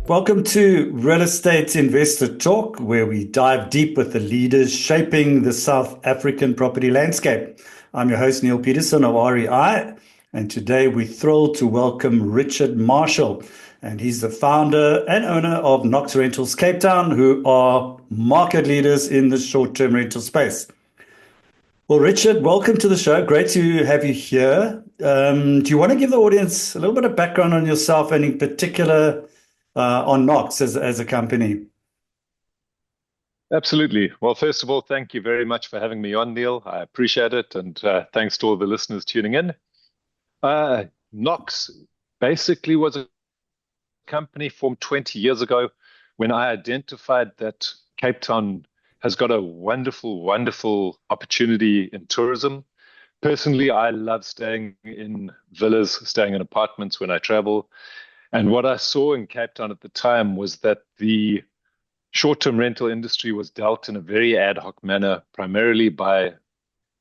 Welcome to Real Estate Investor Talk, where we dive deep with the leaders shaping the South African property landscape. I'm your host, Neale Petersen of REI, and today we're thrilled to welcome Richard Marshall, and he's the founder and owner of Knox Rentals Cape Town, who are market leaders in the short-term rental space. Well, Richard, welcome to the show. Great to have you here. Do you want to give the audience a little bit of background on yourself and in particular on Knox as a company? Absolutely. Well, first of all, thank you very much for having me on, Neale. I appreciate it. And thanks to all the listeners tuning in. Knox basically was a company formed 20 years ago when I identified that Cape Town has got a wonderful, wonderful opportunity in tourism. Personally, I love staying in villas, staying in apartments when I travel. And what I saw in Cape Town at the time was that the short-term rental industry was dealt in a very ad hoc manner, primarily by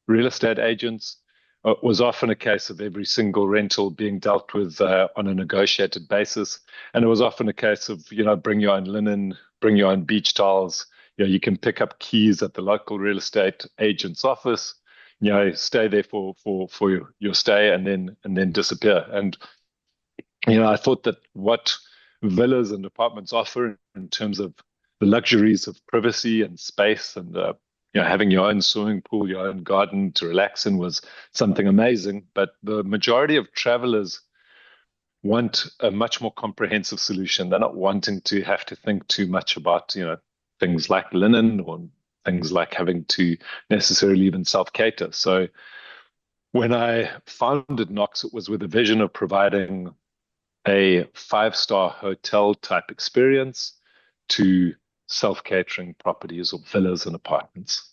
real estate agents. It was often a case of every single rental being dealt with on a negotiated basis. And it was often a case of, bring your own linen, bring your own beach towels. You can pick up keys at the local real estate agent's office, stay there for your stay and then disappear. And I thought that what villas and apartments offer in terms of the luxuries of privacy and space and having your own swimming pool, your own garden to relax in was something amazing. But the majority of travelers want a much more comprehensive solution. They're not wanting to have to think too much about, things like linen or things like having to necessarily even self-cater. So when I founded Knox, it was with a vision of providing a 5-star hotel type experience to self-catering properties or villas and apartments.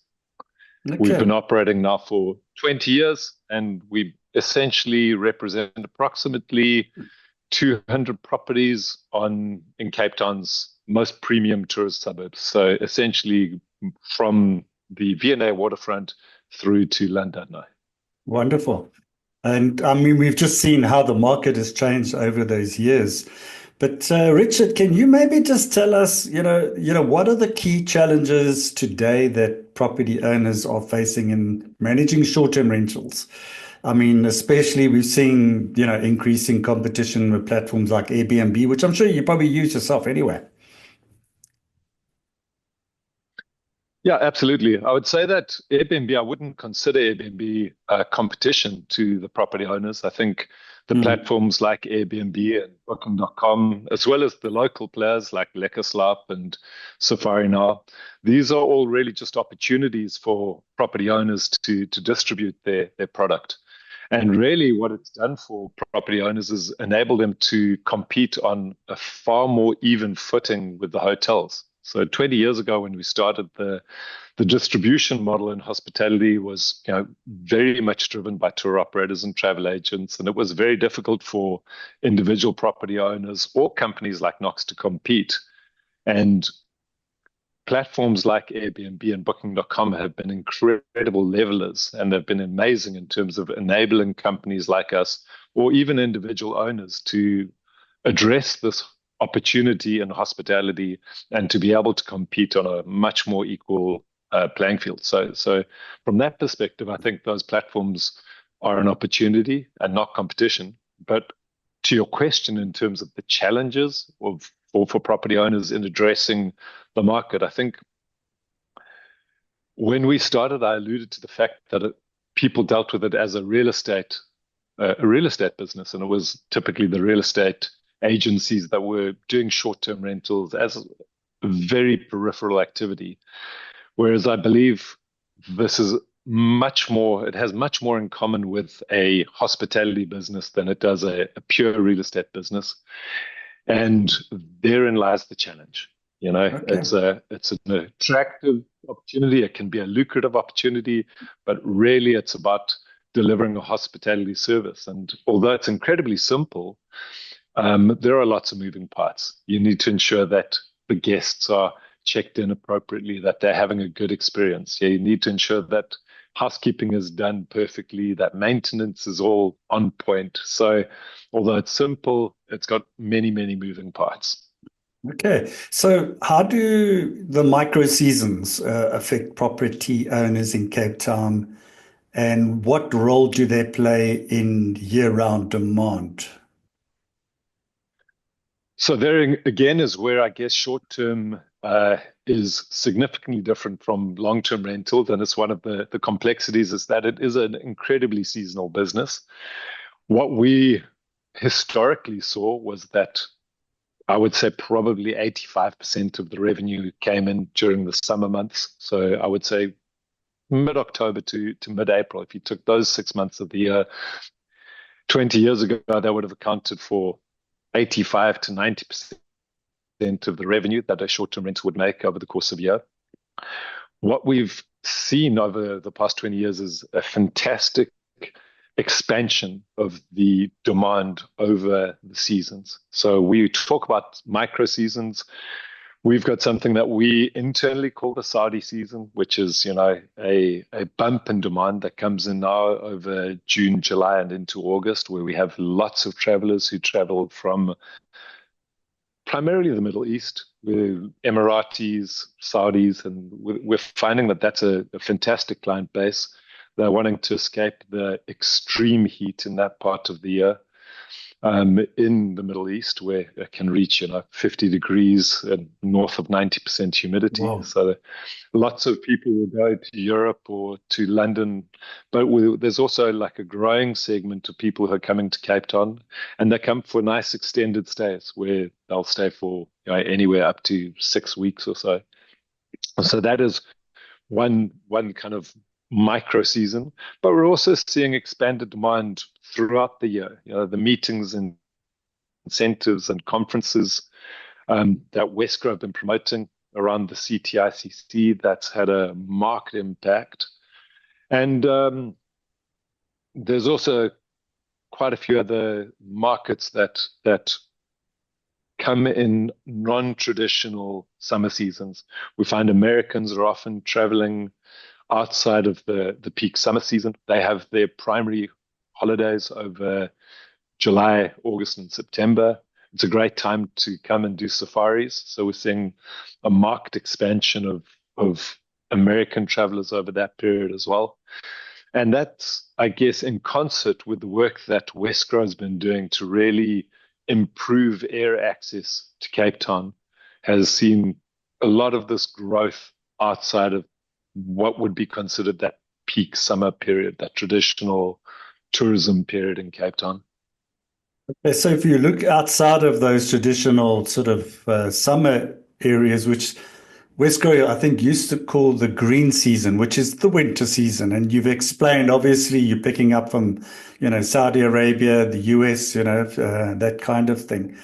Okay. We've been operating now for 20 years, and we essentially represent approximately 200 properties in Cape Town's most premium tourist suburbs. So essentially from the V&A waterfront through to London. Wonderful. And I mean, we've just seen how the market has changed over those years. But Richard, can you maybe just tell us, what are the key challenges today that property owners are facing in managing short-term rentals? I mean, especially we've seen, increasing competition with platforms like Airbnb, which I'm sure you probably use yourself anyway. Yeah, absolutely. I would say that I wouldn't consider Airbnb a competition to the property owners. I think the platforms like Airbnb and Booking.com, as well as the local players like Lekkerslaap and Safari Now, these are all really just opportunities for property owners to distribute their product. And really what it's done for property owners is enable them to compete on a far more even footing with the hotels. So 20 years ago, when we started, the distribution model in hospitality was very much driven by tour operators and travel agents, and it was very difficult for individual property owners or companies like Knox to compete. And platforms like Airbnb and Booking.com have been incredible levelers, and they've been amazing in terms of enabling companies like us or even individual owners to address this opportunity in hospitality and to be able to compete on a much more equal playing field. So from that perspective, I think those platforms are an opportunity and not competition. But to your question in terms of the challenges for property owners in addressing the market, I think when we started, I alluded to the fact that people dealt with it as a real estate business, and it was typically the real estate agencies that were doing short-term rentals as a very peripheral activity. Whereas I believe this is it has much more in common with a hospitality business than it does a pure real estate business. And therein lies the challenge. Okay. It's an attractive opportunity. It can be a lucrative opportunity, but really it's about delivering a hospitality service. And although it's incredibly simple, there are lots of moving parts. You need to ensure that the guests are checked in appropriately, that they're having a good experience. You need to ensure that housekeeping is done perfectly, that maintenance is all on point. So although it's simple, it's got many, many moving parts. Okay. So how do the micro seasons affect property owners in Cape Town, and what role do they play in year-round demand? So there again is where I guess short-term is significantly different from long-term rentals, and it's one of the complexities is that it is an incredibly seasonal business. What we historically saw was that I would say probably 85% of the revenue came in during the summer months. So I would say mid-October to mid-April. If you took those 6 months of the year, 20 years ago, that would have accounted for 85 to 90% of the revenue that a short-term rental would make over the course of a year. What we've seen over the past 20 years is a fantastic expansion of the demand over the seasons. So we talk about micro seasons. We've got something that we internally call the Saudi season, which is, a bump in demand that comes in now over June, July, and into August, where we have lots of travelers who travel from primarily the Middle East, with Emiratis, Saudis, and we're finding that that's a fantastic client base. They're wanting to escape the extreme heat in that part of the year. In the Middle East, where it can reach 50 degrees and north of 90% humidity. Wow. So lots of people will go to Europe or to London, but there's also like a growing segment of people who are coming to Cape Town, and they come for nice extended stays where they'll stay for anywhere up to 6 weeks or so. So that is one kind of micro season, but we're also seeing expanded demand throughout the year. The meetings and incentives and conferences that Wesco have been promoting around the CTICC, that's had a marked impact. And there's also quite a few other markets that come in non-traditional summer seasons. We find Americans are often traveling outside of the peak summer season. They have their primary holidays over July, August, and September. It's a great time to come and do safaris. So we're seeing a marked expansion of American travelers over that period as well. And that's, I guess, in concert with the work that Wesco has been doing to really improve air access to Cape Town, has seen a lot of this growth outside of what would be considered that peak summer period, that traditional tourism period in Cape Town. Okay, so if you look outside of those traditional sort of summer areas, which Wesco, I think, used to call the green season, which is the winter season. And you've explained, obviously, you're picking up from, Saudi Arabia, the US, that kind of thing.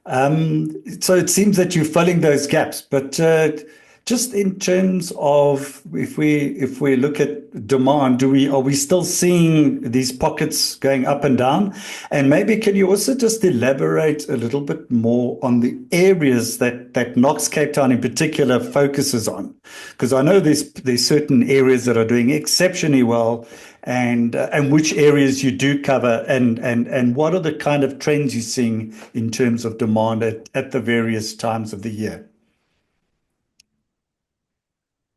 So it seems that you're filling those gaps, but just in terms of if we look at demand, are we still seeing these pockets going up and down? And maybe can you also just elaborate a little bit more on the areas that Knox Cape Town in particular focuses on? Because I know there's certain areas that are doing exceptionally well, and which areas you do cover, and what are the kind of trends you're seeing in terms of demand at the various times of the year?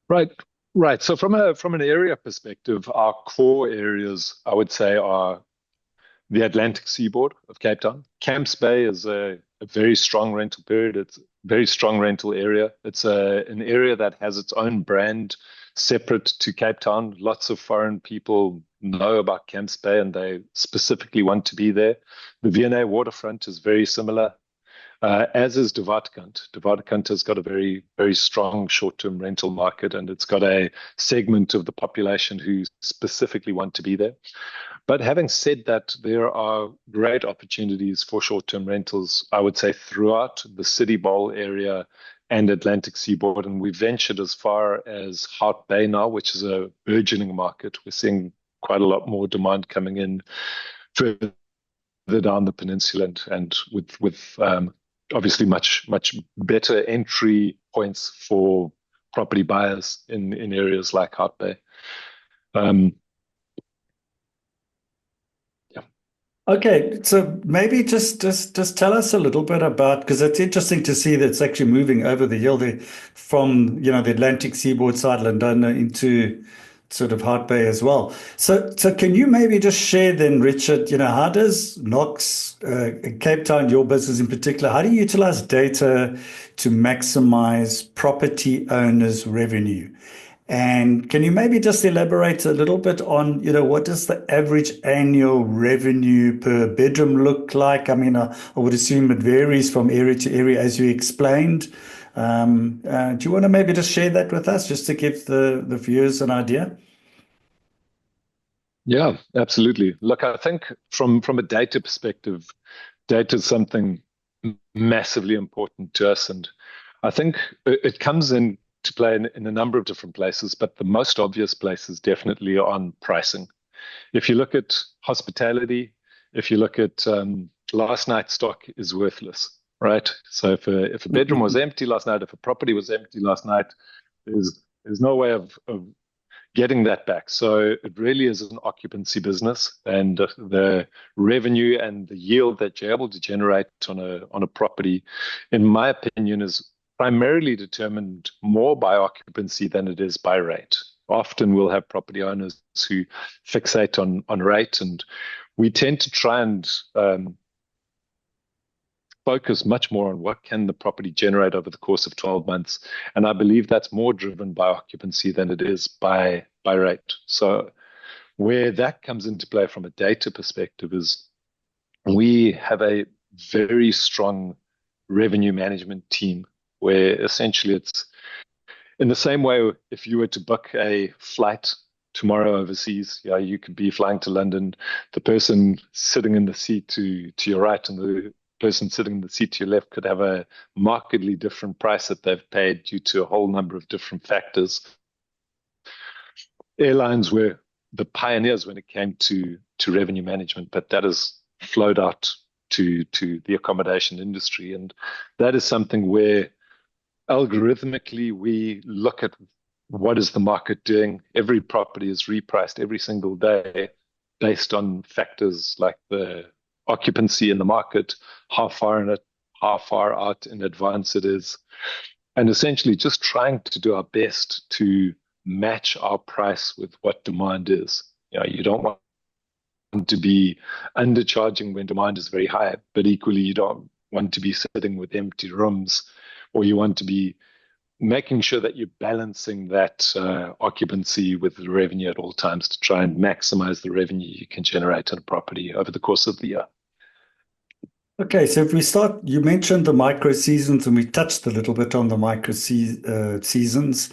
Right, right. So from an area perspective, our core areas, I would say, are the Atlantic seaboard of Cape Town. Camps Bay is a very strong rental period. It's a very strong rental area. It's an area that has its own brand separate to Cape Town. Lots of foreign people know about Camps Bay and they specifically want to be there. The V&A waterfront is very similar, as is De Waterkant. De Waterkant has got a very, very strong short-term rental market, and it's got a segment of the population who specifically want to be there. But having said that, there are great opportunities for short-term rentals, I would say, throughout the City Bowl area and Atlantic seaboard. And we've ventured as far as Hout Bay now, which is a burgeoning market. We're seeing quite a lot more demand coming in further down the peninsula, and with obviously much better entry points for property buyers in areas like Hout Bay. Um, yeah. Okay, so maybe just tell us a little bit about, because it's interesting to see that it's actually moving over the hill there from, the Atlantic seaboard side, London, into sort of Hart Bay as well. So can you maybe just share then, Richard, how does Knox, Cape Town, your business in particular, how do you utilize data to maximize property owners' revenue? And can you maybe just elaborate a little bit on, what does the average annual revenue per bedroom look like? I mean, I would assume it varies from area to area, as you explained. Do you want to maybe just share that with us, just to give the viewers an idea? Yeah, absolutely. Look, I think from a data perspective, data is something massively important to us, and I think it comes in to play in a number of different places, but the most obvious place is definitely on pricing. If you look at hospitality, if you look at last night's stock is worthless, right? So if a bedroom was empty last night, if a property was empty last night, there's no way of getting that back. So it really is an occupancy business, and the revenue and the yield that you're able to generate on a property, in my opinion, is primarily determined more by occupancy than it is by rate. Often we'll have property owners who fixate on rate, and we tend to try and focus much more on what can the property generate over the course of 12 months. And I believe that's more driven by occupancy than it is by rate. So where that comes into play from a data perspective is we have a very strong revenue management team where essentially it's in the same way if you were to book a flight tomorrow overseas, you could be flying to London. The person sitting in the seat to your right and the person sitting in the seat to your left could have a markedly different price that they've paid due to a whole number of different factors. Airlines were the pioneers when it came to revenue management, but that has flowed out to the accommodation industry, and that is something where algorithmically we look at what is the market doing. Every property is repriced every single day based on factors like the occupancy in the market, how far out in advance it is, and essentially just trying to do our best to match our price with what demand is. You don't want to be undercharging when demand is very high, but equally you don't want to be sitting with empty rooms, or you want to be making sure that you're balancing that occupancy with the revenue at all times to try and maximize the revenue you can generate on a property over the course of the year. Okay, so if we start, you mentioned the micro seasons, and we touched a little bit on the seasons.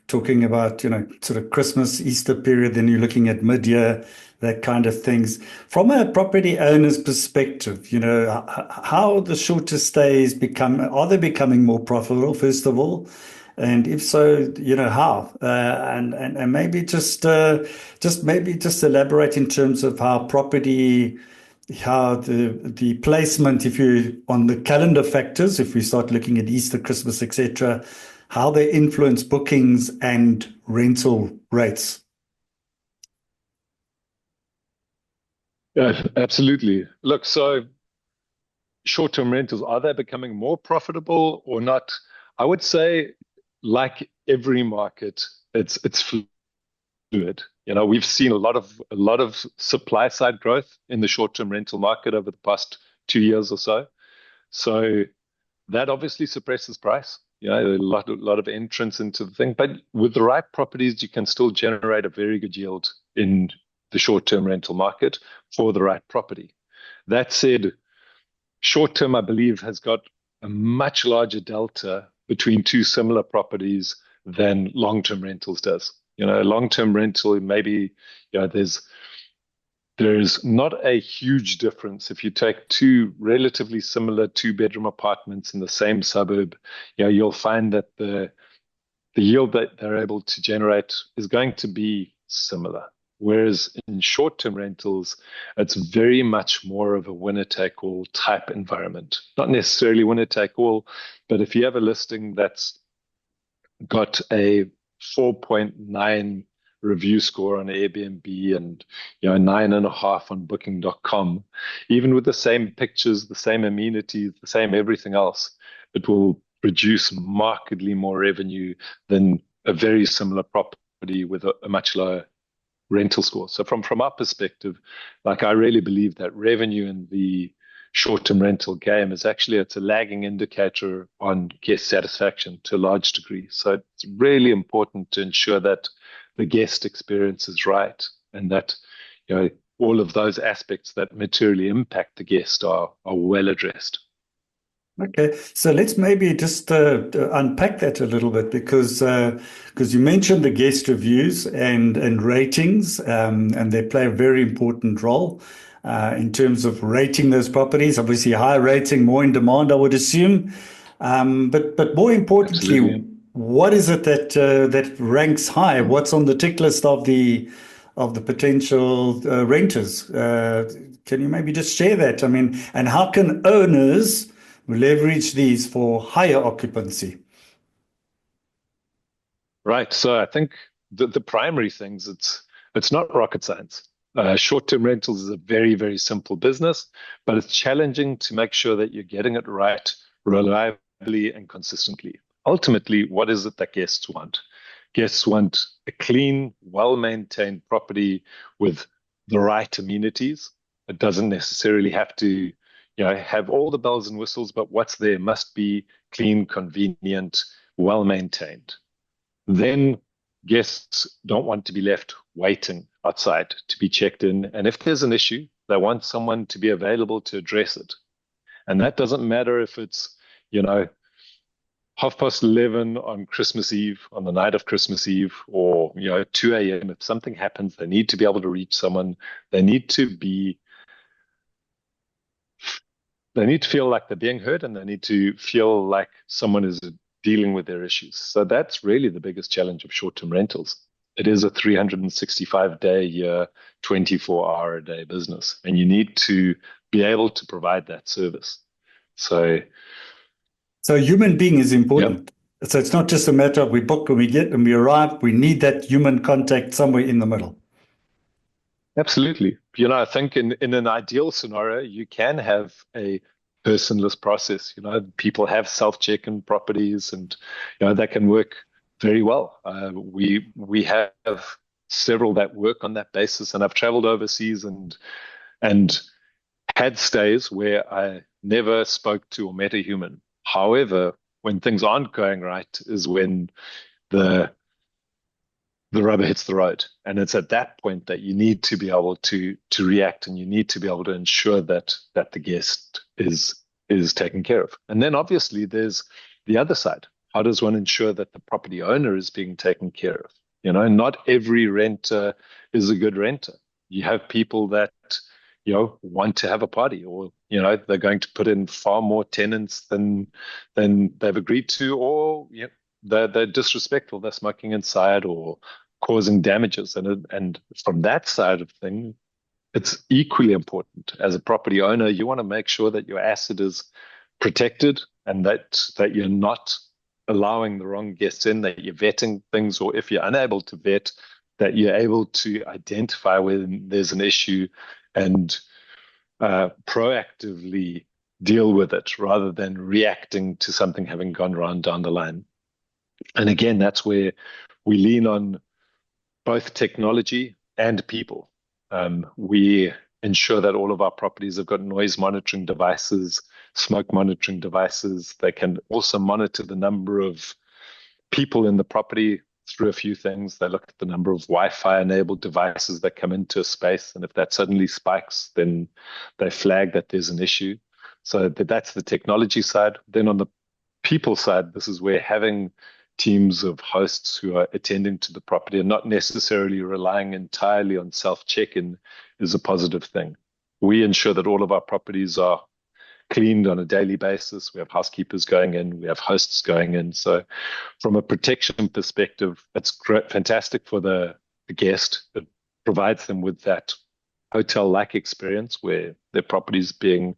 Talking about sort of Christmas, Easter period. Then you're looking at mid-year, that kind of things. From a property owner's perspective, how the shorter stays are they becoming more profitable, first of all? And if so, how? And maybe just elaborate in terms of how the placement, if you on the calendar factors, if we start looking at Easter, Christmas, etc., how they influence bookings and rental rates. Absolutely. Look, so short-term rentals, are they becoming more profitable or not? I would say, like every market, it's fluid. We've seen a lot of supply side growth in the short-term rental market over the past 2 years or so. So that obviously suppresses price. A lot of entrance into the thing, but with the right properties, you can still generate a very good yield in the short-term rental market for the right property. That said, short-term, I believe, has got a much larger delta between two similar properties than long-term rentals does. Long-term rental, maybe, there's not a huge difference. If you take two relatively similar two-bedroom apartments in the same suburb, you'll find that the yield that they're able to generate is going to be similar. Whereas in short-term rentals, it's very much more of a winner-take-all type environment. Not necessarily winner-take-all, but if you have a listing that's got a 4.9 review score on Airbnb and 9.5 on Booking.com, even with the same pictures, the same amenities, the same everything else, it will produce markedly more revenue than a very similar property with a much lower rental score. So from our perspective, like I really believe that revenue in the short-term rental game is actually it's a lagging indicator on guest satisfaction to a large degree. So it's really important to ensure that the guest experience is right and that all of those aspects that materially impact the guest are well addressed. Okay, so let's maybe just unpack that a little bit because you mentioned the guest reviews and ratings, and they play a very important role in terms of rating those properties. Obviously, higher rating, more in demand, I would assume. But more Absolutely. importantly, what is it that ranks high? What's on the tick list of the potential renters? Can you maybe just share that? I mean, and how can owners leverage these for higher occupancy? Right. So I think the primary things, it's not rocket science. Short-term rentals is a very, very simple business, but it's challenging to make sure that you're getting it right reliably and consistently. Ultimately, what is it that guests want? Guests want a clean, well-maintained property with the right amenities. It doesn't necessarily have to, have all the bells and whistles, but what's there must be clean, convenient, well-maintained. Then guests don't want to be left waiting outside to be checked in. And if there's an issue, they want someone to be available to address it. And that doesn't matter if it's, 11:30 on Christmas Eve, on the night of Christmas Eve, or 2 a.m. If something happens, they need to be able to reach someone. They need to feel like they're being heard, and they need to feel like someone is dealing with their issues. So that's really the biggest challenge of short-term rentals. It is a 365-day a year, 24-hour-a-day business, and you need to be able to provide that service. So Human being is yeah, important. So it's not just a matter of we book and we get and we arrive. We need that human contact somewhere in the middle. absolutely. I think in an ideal scenario, you can have a personless process. People have self-check-in properties, and that can work very well. We have several that work on that basis, and I've traveled overseas and had stays where I never spoke to or met a human. However, when things aren't going right is when the the rubber hits the road. And it's at that point that you need to be able to react, and you need to be able to ensure that the guest is taken care of. And then obviously there's the other side. How does one ensure that the property owner is being taken care of? Not every renter is a good renter. You have people that want to have a party, or they're going to put in far more tenants than they've agreed to, or they're disrespectful, they're smoking inside or causing damages. And from that side of things, it's equally important as a property owner. You want to make sure that your asset is protected, and that you're not allowing the wrong guests in, that you're vetting things, or if you're unable to vet, that you're able to identify when there's an issue and proactively deal with it rather than reacting to something having gone wrong down the line. And again, that's where we lean on both technology and people. We ensure that all of our properties have got noise monitoring devices, smoke monitoring devices. They can also monitor the number of people in the property through a few things. They look at the number of Wi-Fi enabled devices that come into a space. And if that suddenly spikes, then they flag that there's an issue. So that's the technology side. Then on the people side, this is where having teams of hosts who are attending to the property and not necessarily relying entirely on self-check-in is a positive thing. We ensure that all of our properties are cleaned on a daily basis. We have housekeepers going in, we have hosts going in. So from a protection perspective, it's great, fantastic for the guest. It provides them with that hotel-like experience where their property is being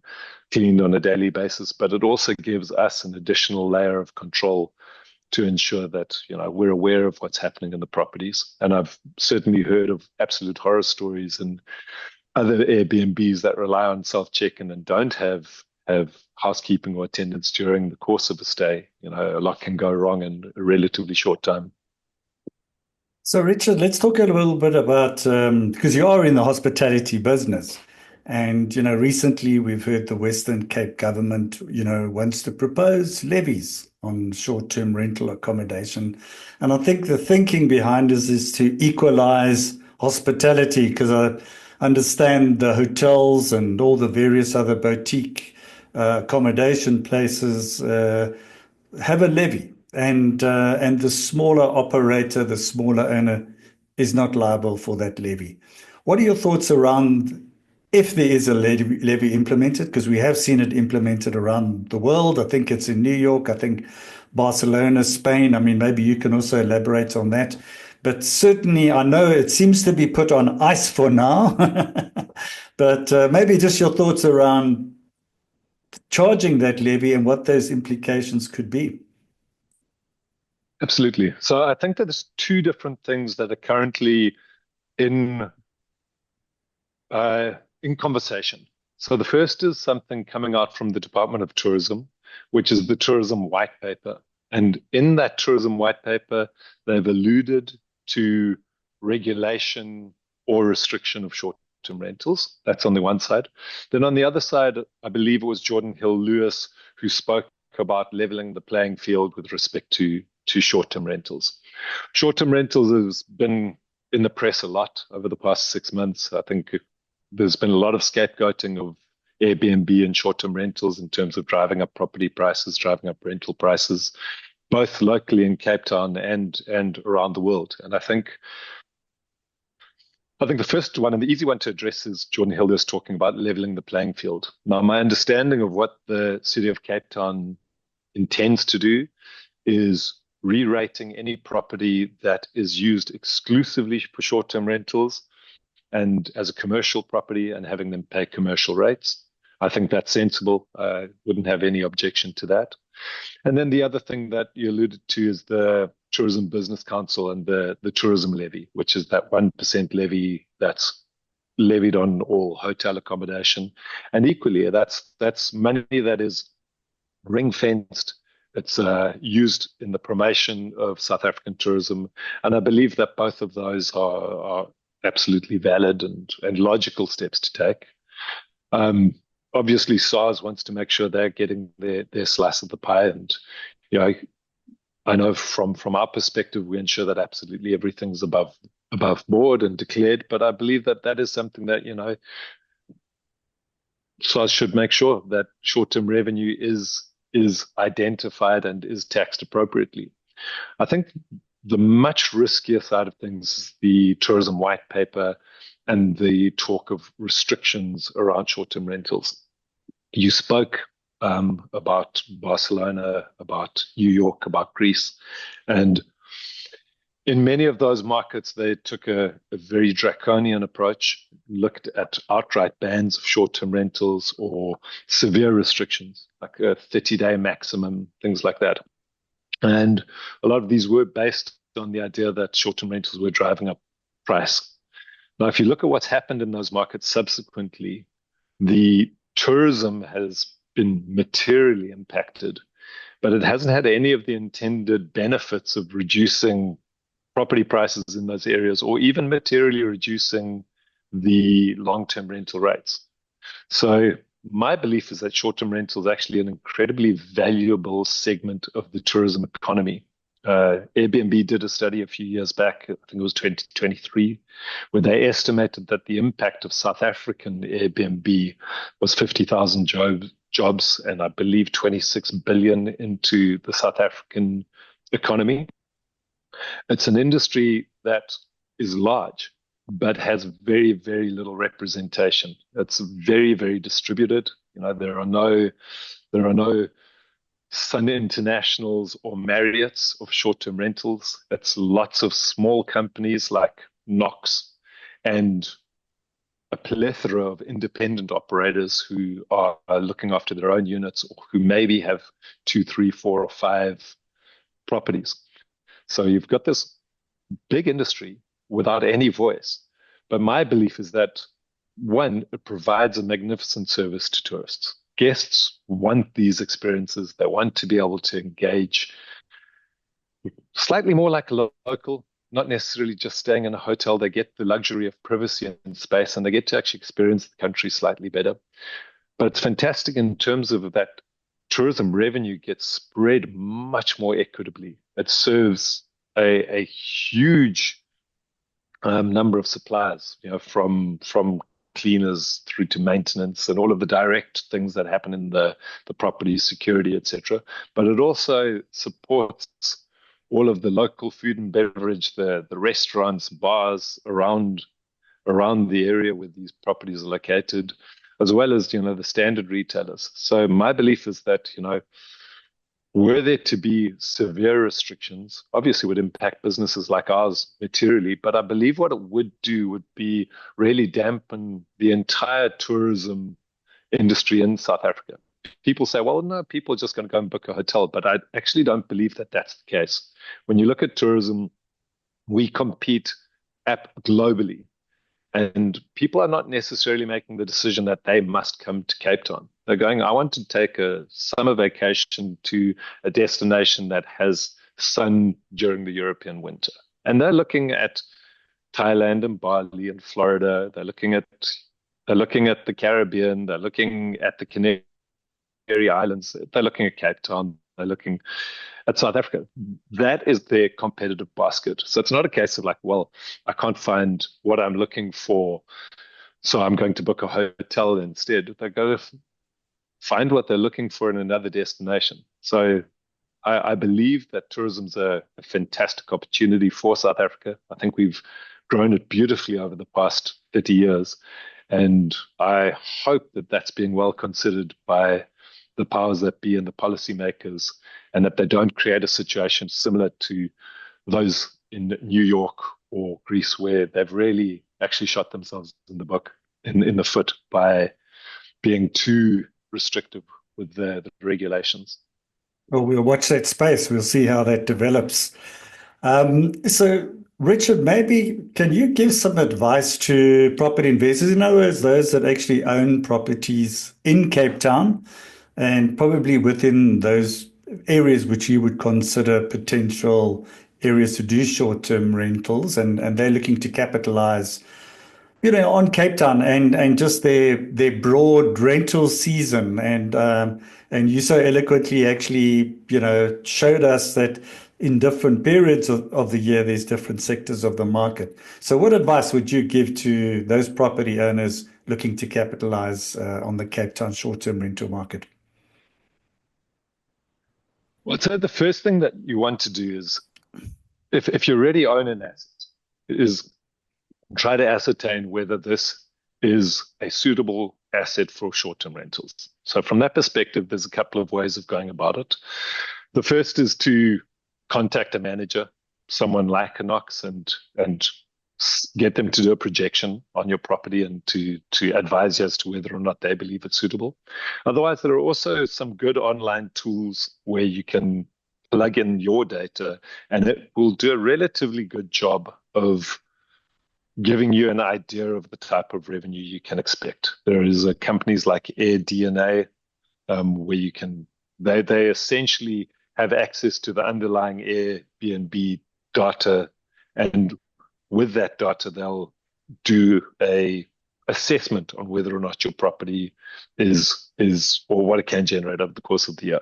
cleaned on a daily basis, but it also gives us an additional layer of control to ensure that, we're aware of what's happening in the properties. And I've certainly heard of absolute horror stories and other Airbnbs that rely on self-check-in and don't have housekeeping or attendance during the course of a stay. A lot can go wrong in a relatively short time. So, Richard, let's talk a little bit about because you are in the hospitality business. And, recently we've heard the Western Cape government, wants to propose levies on short-term rental accommodation. And I think the thinking behind this is to equalize hospitality, because I understand the hotels and all the various other boutique accommodation places have a levy, and the smaller operator, the smaller owner, is not liable for that levy. What are your thoughts around if there is a levy implemented? Because we have seen it implemented around the world. I think it's in New York. I think Barcelona, Spain. I mean, maybe you can also elaborate on that. But certainly, I know it seems to be put on ice for now. But maybe just your thoughts around charging that levy and what those implications could be. Absolutely. So I think that there's two different things that are currently in in conversation. So the first is something coming out from the Department of Tourism, which is the Tourism White Paper. And in that Tourism White Paper, they've alluded to regulation or restriction of short-term rentals. That's on the one side. Then on the other side, I believe it was Jordan Hill-Lewis who spoke about leveling the playing field with respect to short-term rentals. Short-term rentals has been in the press a lot over the past 6 months. I think there's been a lot of scapegoating of Airbnb and short-term rentals in terms of driving up property prices, driving up rental prices, both locally in Cape Town and around the world. And I think the first one and the easy one to address is Jordan Hill is talking about leveling the playing field. Now, my understanding of what the city of Cape Town intends to do is re-rating any property that is used exclusively for short-term rentals and as a commercial property and having them pay commercial rates. I think that's sensible. I wouldn't have any objection to that. And then the other thing that you alluded to is the Tourism Business Council and the tourism levy, which is that 1% levy that's levied on all hotel accommodation. And equally, that's money that is ring fenced. It's used in the promotion of South African tourism. And I believe that both of those are absolutely valid and logical steps to take. Obviously, SARS wants to make sure they're getting their slice of the pie. And, I know from our perspective, we ensure that absolutely everything's above board and declared. But I believe that is something that, SARS should make sure that short-term revenue is identified and is taxed appropriately. I think the much riskier side of things is the tourism white paper and the talk of restrictions around short-term rentals. You spoke about Barcelona, about New York, about Greece, and in many of those markets, they took a very draconian approach, looked at outright bans of short-term rentals or severe restrictions, like a 30-day maximum, things like that. And a lot of these were based on the idea that short-term rentals were driving up price. Now, if you look at what's happened in those markets subsequently, the tourism has been materially impacted, but it hasn't had any of the intended benefits of reducing property prices in those areas or even materially reducing the long-term rental rates. So my belief is that short-term rental is actually an incredibly valuable segment of the tourism economy. Airbnb did a study a few years back, I think it was 2023, where they estimated that the impact of South African Airbnb was 50,000 jobs and I believe 26 billion into the South African economy. It's an industry that is large, but has very, very little representation. It's very, very distributed. There are no Sun Internationals or Marriotts of short-term rentals. It's lots of small companies like Knox and a plethora of independent operators who are looking after their own units or who maybe have 2, 3, 4, or 5 properties. So you've got this big industry without any voice. But my belief is that, one, it provides a magnificent service to tourists. Guests want these experiences. They want to be able to engage slightly more like a local, not necessarily just staying in a hotel. They get the luxury of privacy and space, and they get to actually experience the country slightly better. But it's fantastic in terms of that tourism revenue gets spread much more equitably. It serves a huge number of suppliers, from cleaners through to maintenance and all of the direct things that happen in the property, security, etc. But it also supports all of the local food and beverage, the restaurants, bars around the area where these properties are located, as well as the standard retailers. So my belief is that were there to be severe restrictions, obviously would impact businesses like ours materially, but I believe what it would do would be really dampen the entire tourism industry in South Africa. People say, well, no, people are just going to go and book a hotel, but I actually don't believe that that's the case. When you look at tourism, we compete globally. And people are not necessarily making the decision that they must come to Cape Town. They're going, I want to take a summer vacation to a destination that has sun during the European winter. And they're looking at Thailand and Bali and Florida. They're looking at the Caribbean. They're looking at the Canary Islands. They're looking at Cape Town. They're looking at South Africa. That is their competitive basket. So it's not a case of like, well, I can't find what I'm looking for, so I'm going to book a hotel instead. They go find what they're looking for in another destination. So I believe that tourism's a fantastic opportunity for South Africa. I think we've grown it beautifully over the past 30 years. And I hope that that's being well considered by the powers that be and the policymakers, and that they don't create a situation similar to those in New York or Greece, where they've really actually shot themselves in the foot by being too restrictive with the regulations. Well, we'll watch that space. We'll see how that develops. So, Richard, maybe can you give some advice to property investors, in other words, those that actually own properties in Cape Town and probably within those areas which you would consider potential areas to do short-term rentals, and they're looking to capitalize on Cape Town and just their broad rental season, and you so eloquently actually showed us that in different periods of the year there's different sectors of the market. So what advice would you give to those property owners looking to capitalize on the Cape Town short-term rental market? Well, so the first thing that you want to do is, if you already own an asset, is try to ascertain whether this is a suitable asset for short-term rentals. So from that perspective, there's a couple of ways of going about it. The first is to contact a manager, someone like a Knox, and get them to do a projection on your property and to advise you as to whether or not they believe it's suitable. Otherwise, there are also some good online tools where you can plug in your data, and it will do a relatively good job of giving you an idea of the type of revenue you can expect. There is companies like AirDNA, where they essentially have access to the underlying Airbnb data, and with that data, they'll do a assessment on whether or not your property is or what it can generate over the course of the year.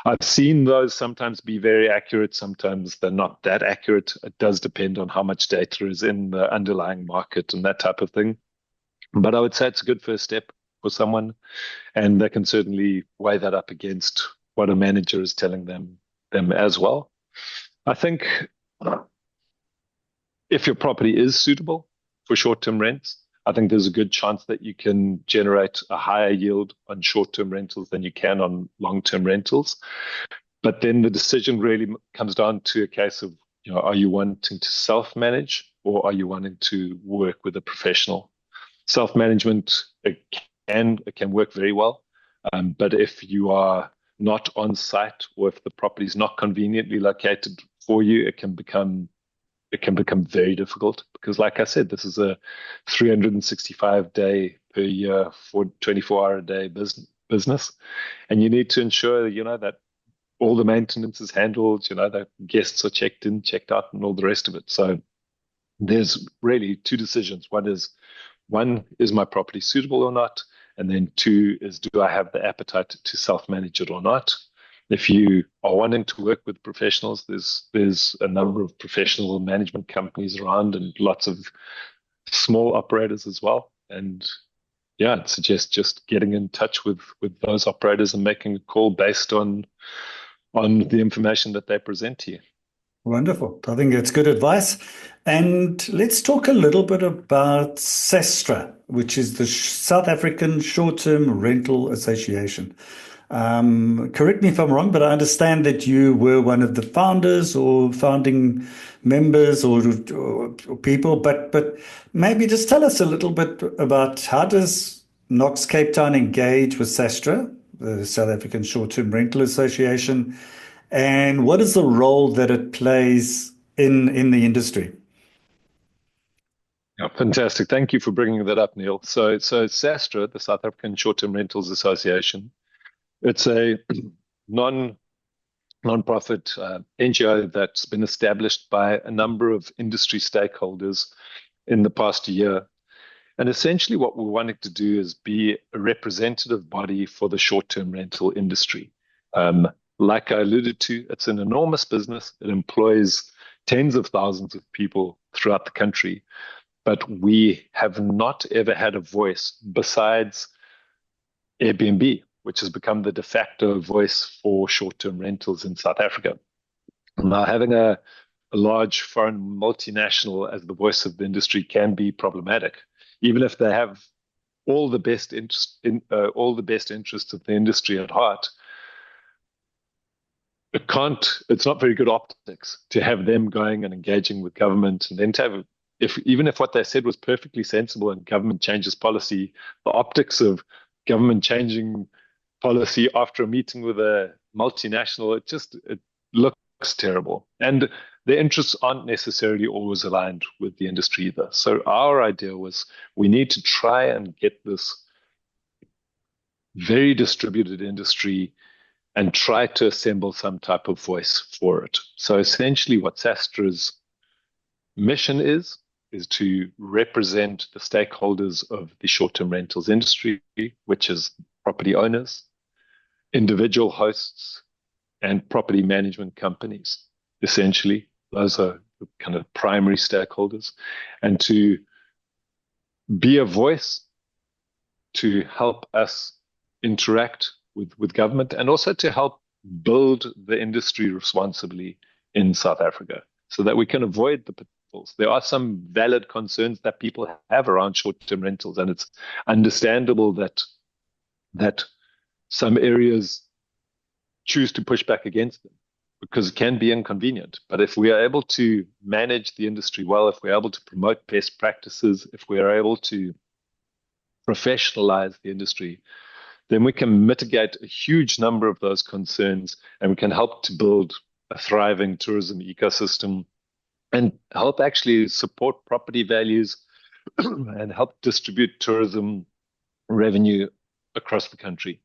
I've seen those sometimes be very accurate, sometimes they're not that accurate. It does depend on how much data is in the underlying market and that type of thing. But I would say it's a good first step for someone, and they can certainly weigh that up against what a manager is telling them as well. I think if your property is suitable for short-term rents, I think there's a good chance that you can generate a higher yield on short-term rentals than you can on long-term rentals. But then the decision really comes down to a case of, are you wanting to self-manage or are you wanting to work with a professional? Self-management, it can work very well. But if you are not on site, or if the property is not conveniently located for you, it can become very difficult because, like I said, this is a 365-day per year for 24-hour a day business, and you need to ensure that all the maintenance is handled, that guests are checked in, checked out, and all the rest of it. So there's really two decisions. One is my property suitable or not? And then two is, do I have the appetite to self-manage it or not? If you are wanting to work with professionals, there's a number of professional management companies around and lots of small operators as well. And yeah, I'd suggest just getting in touch with those operators and making a call based on the information that they present to you. Wonderful. I think it's good advice. And let's talk a little bit about SASTRA, which is the South African Short-Term Rental Association. Correct me if I'm wrong, but I understand that you were one of the founders or founding members or people, but maybe just tell us a little bit about how does Knox Cape Town engage with SASTRA, the South African Short-Term Rental Association, and what is the role that it plays in the industry? Yeah, fantastic. Thank you for bringing that up, Neil. So SASTRA, the South African Short-Term Rentals Association, it's a non non-profit NGO that's been established by a number of industry stakeholders in the past year. And essentially, what we're wanting to do is be a representative body for the short-term rental industry. Like I alluded to, it's an enormous business. It employs tens of thousands of people throughout the country, but we have not ever had a voice besides Airbnb, which has become the de facto voice for short-term rentals in South Africa. Now, having a large foreign multinational as the voice of the industry can be problematic, even if they have all the best interests of the industry at heart. It's not very good optics to have them going and engaging with government, and then to have, even if what they said was perfectly sensible and government changes policy, the optics of government changing policy after a meeting with a multinational, it looks terrible. And their interests aren't necessarily always aligned with the industry either. So our idea was we need to try and get this very distributed industry and try to assemble some type of voice for it. So essentially what SASTRA's mission is to represent the stakeholders of the short-term rentals industry, which is property owners, individual hosts, and property management companies. Essentially, those are the kind of primary stakeholders, and to be a voice to help us interact with government and also to help build the industry responsibly in South Africa so that we can avoid the pitfalls. There are some valid concerns that people have around short-term rentals, and it's understandable that some areas choose to push back against them because it can be inconvenient. But if we are able to manage the industry well, if we're able to promote best practices, if we are able to professionalize the industry, then we can mitigate a huge number of those concerns, and we can help to build a thriving tourism ecosystem and help actually support property values and help distribute tourism revenue across the country.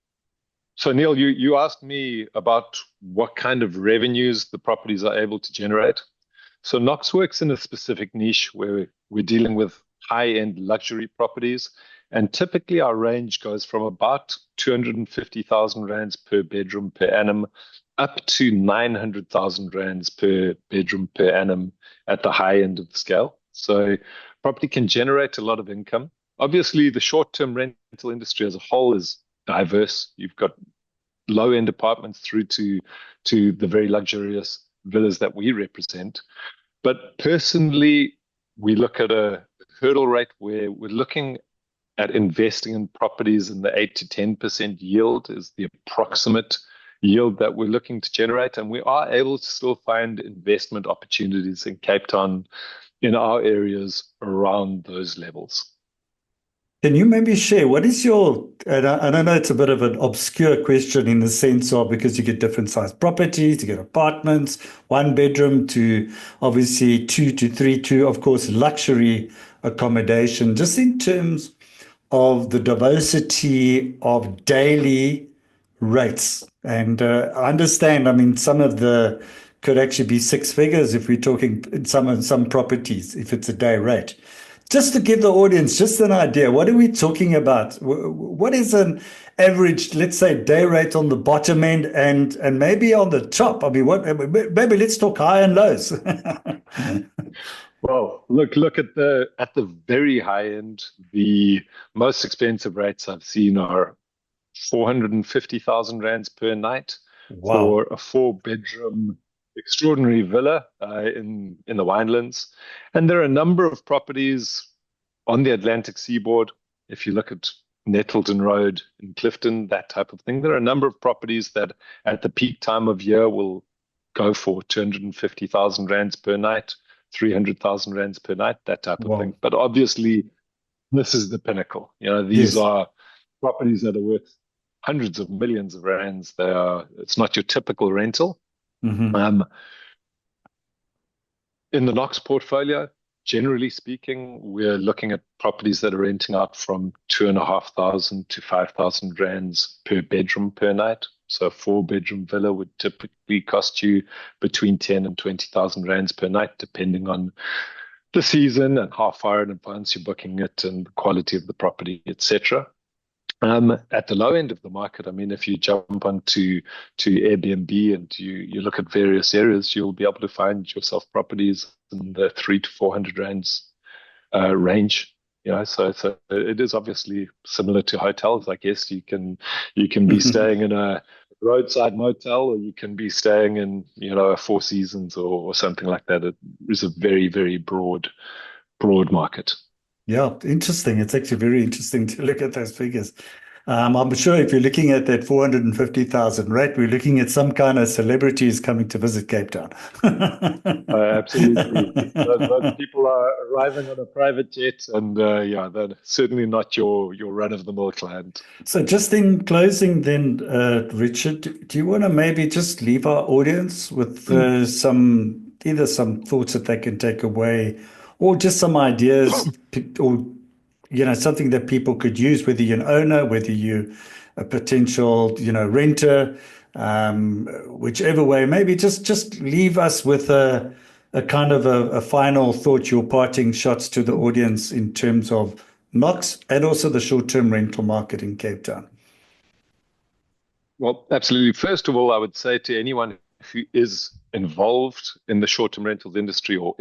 So, Neil, you asked me about what kind of revenues the properties are able to generate. So Knox works in a specific niche where we're dealing with high-end luxury properties. And typically our range goes from about 250,000 rands per bedroom per annum up to 900,000 rands per bedroom per annum at the high end of the scale. So property can generate a lot of income. Obviously, the short-term rental industry as a whole is diverse. You've got low-end apartments through to the very luxurious villas that we represent. But personally, we look at a hurdle rate where we're looking at investing in properties in the 8 to 10% yield is the approximate yield that we're looking to generate. And we are able to still find investment opportunities in Cape Town in our areas around those levels. Can you maybe share what is your, and I know it's a bit of an obscure question in the sense of because you get different sized properties, you get apartments, one bedroom to obviously two to three to, of course, luxury accommodation, just in terms of the diversity of daily rates. And I understand, I mean, some of the could actually be six figures if we're talking in some properties, if it's a day rate. Just to give the audience just an idea, what are we talking about? What is an average, let's say, day rate on the bottom end and maybe on the top? I mean, what maybe let's talk high and lows. Well, look at the very high end. The most expensive rates I've seen are 450,000 rands per night Wow. for a four-bedroom extraordinary villa in the Winelands. And there are a number of properties on the Atlantic seaboard. If you look at Nettleton Road in Clifton, that type of thing, there are a number of properties that at the peak time of year will go for 250,000 rands per night, 300,000 rands per night, that type of thing. Wow. But obviously, this is the pinnacle. You know, these Yes. are properties that are worth hundreds of millions of rands. It's not your typical rental. Hmm. Um, in the Knox portfolio, generally speaking, we're looking at properties that are renting out from 2,500 to 5,000 rands per bedroom per night. So a four-bedroom villa would typically cost you between 10 and 20,000 rands per night, depending on the season and how far in advance you're booking it and the quality of the property, etc. At the low end of the market, I mean, if you jump onto Airbnb and you look at various areas, you'll be able to find yourself properties in the 300 to 400 rands range. You know, so it is obviously similar to hotels. I guess you can be staying in a roadside motel, or you can be staying in a Four Seasons or something like that. It is a very very broad market. Yeah, interesting. It's actually very interesting to look at those figures. I'm sure if you're looking at that 450,000 rate, we're looking at some kind of celebrities coming to visit Cape Town. Absolutely. Those people are arriving on a private jet, and yeah, they're certainly not your run-of-the-mill client. So just in closing then, Richard, do you want to maybe just leave our audience with either some thoughts that they can take away or just some ideas or something that people could use, whether you're an owner, whether you're a potential, renter, whichever way, maybe just leave us with a kind of a final thought, your parting shots to the audience in terms of Knox and also the short-term rental market in Cape Town. Well, absolutely. First of all, I would say to anyone who is involved in the short-term rentals industry or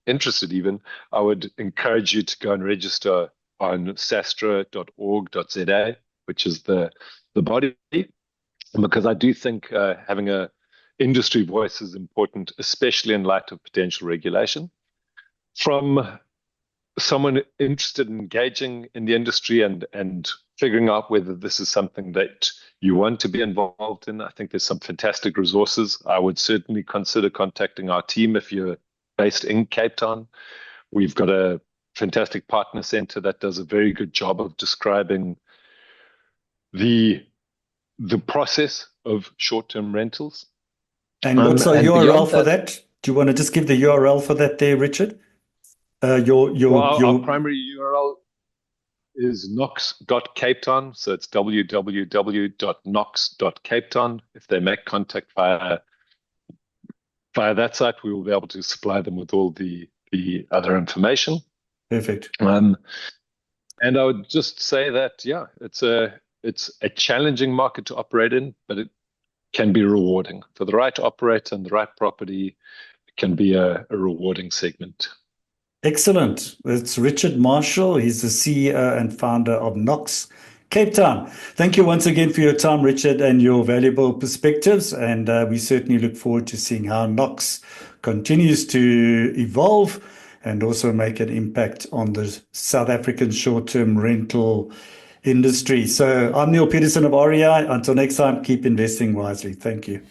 interested even, I would encourage you to go and register on sastra.org.za, which is the body, because I do think having a industry voice is important, especially in light of potential regulation. From someone interested in engaging in the industry and figuring out whether this is something that you want to be involved in, I think there's some fantastic resources. I would certainly consider contacting our team if you're based in Cape Town. We've got a fantastic partner center that does a very good job of describing the process of short-term rentals. And what's our And URL beyond for that, that? Do you want to just give the URL for that there, Richard? Your well, your our your primary URL is knox.capetown. So it's www.knox.capetown. If they make contact via that site, we will be able to supply them with all the other information. Perfect. And I would just say that, yeah, it's a challenging market to operate in, but it can be rewarding. For the right operator and the right property, it can be a rewarding segment. Excellent. It's Richard Marshall. He's the CEO and founder of Knox Cape Town. Thank you once again for your time, Richard, and your valuable perspectives. And we certainly look forward to seeing how Knox continues to evolve and also make an impact on the South African short-term rental industry. So I'm Neale Petersen of REI. Until next time, keep investing wisely. Thank you.